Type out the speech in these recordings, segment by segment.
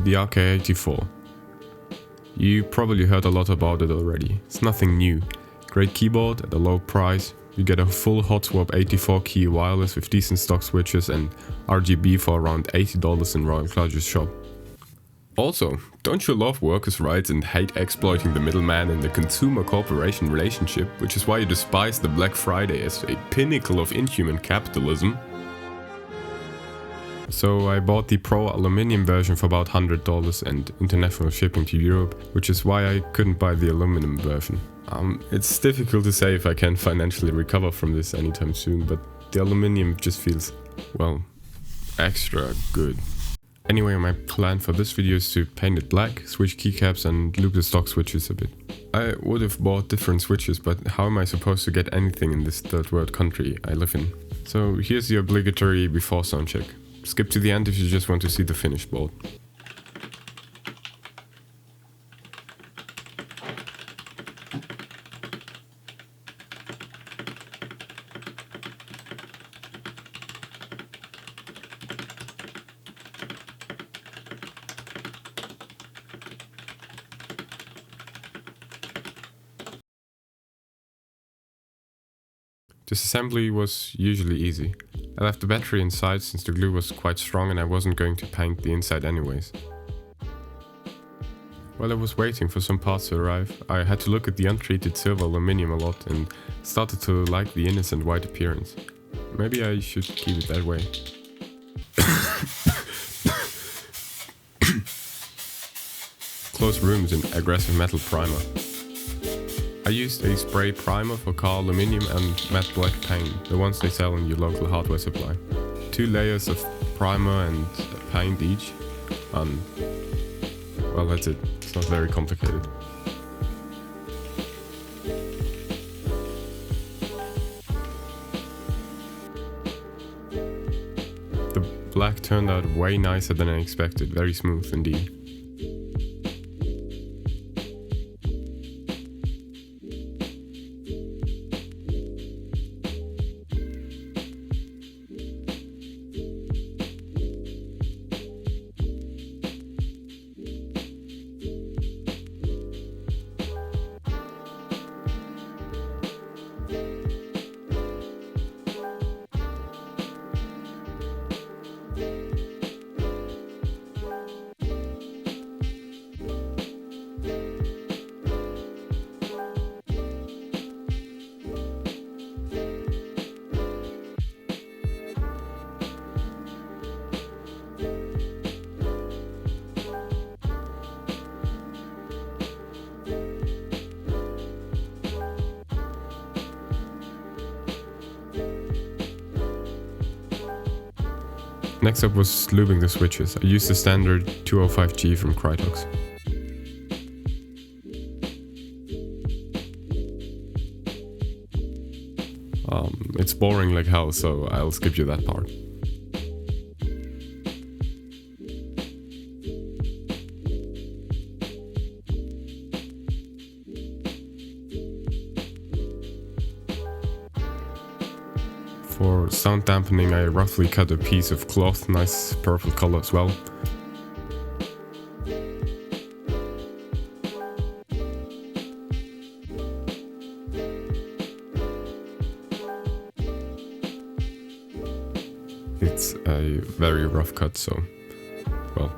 the RK84. You probably heard a lot about it already. It's nothing new. Great keyboard at a low price. You get a full hot swap 84 key wireless with decent stock switches and RGB for around $80 in RoyalKludges shop. Also, don't you love workers' rights and hate exploiting the middleman in the consumer-corporation relationship, which is why you despise the Black Friday as a pinnacle of inhuman capitalism? So I bought the Pro aluminum version for about $100 and international shipping to Europe, which is why I couldn't buy the aluminum version. It's difficult to say if I can financially recover from this anytime soon, but the aluminum just feels, well, extra good. Anyway, my plan for this video is to paint it black, switch keycaps and loop the stock switches a bit. I would have bought different switches, but how am I supposed to get anything in this third world country I live in? So here's the obligatory before sound check. Skip to the end if you just want to see the finished board. Disassembly was usually easy. I left the battery inside since the glue was quite strong and I wasn't going to paint the inside anyways. While I was waiting for some parts to arrive, I had to look at the untreated silver aluminum a lot and started to like the innocent white appearance. Maybe I should keep it that way. Close rooms in aggressive metal primer. I used a spray primer for car aluminum and matte black paint, the ones they sell in your local hardware supply. 2 layers of primer and paint each. Well, that's it. It's not very complicated. The black turned out way nicer than I expected, very smooth indeed. Next up was lubing the switches. I used the standard 205G from Krytox. It's boring like hell, so I'll skip you that part. For sound dampening, I roughly cut a piece of cloth, nice purple color as well. It's a very rough cut, so, well.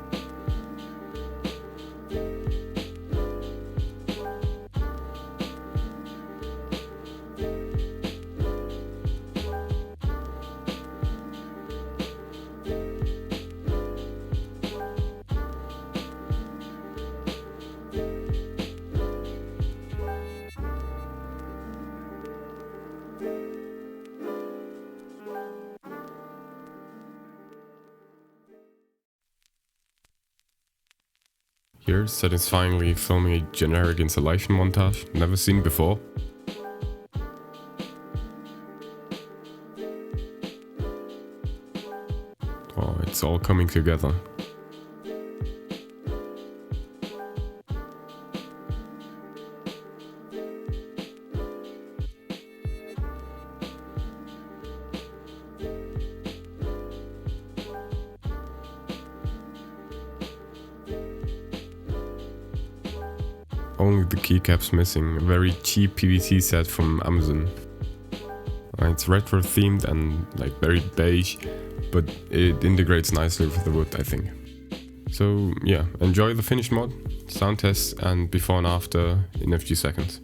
Here, satisfyingly filming a generic installation montage, never seen before. Oh, it's all coming together. only the keycaps missing, a very cheap PVC set from Amazon. It's retro themed and like very beige, but it integrates nicely with the wood, I think. So yeah, enjoy the finished mod, sound test and before and after in a few seconds.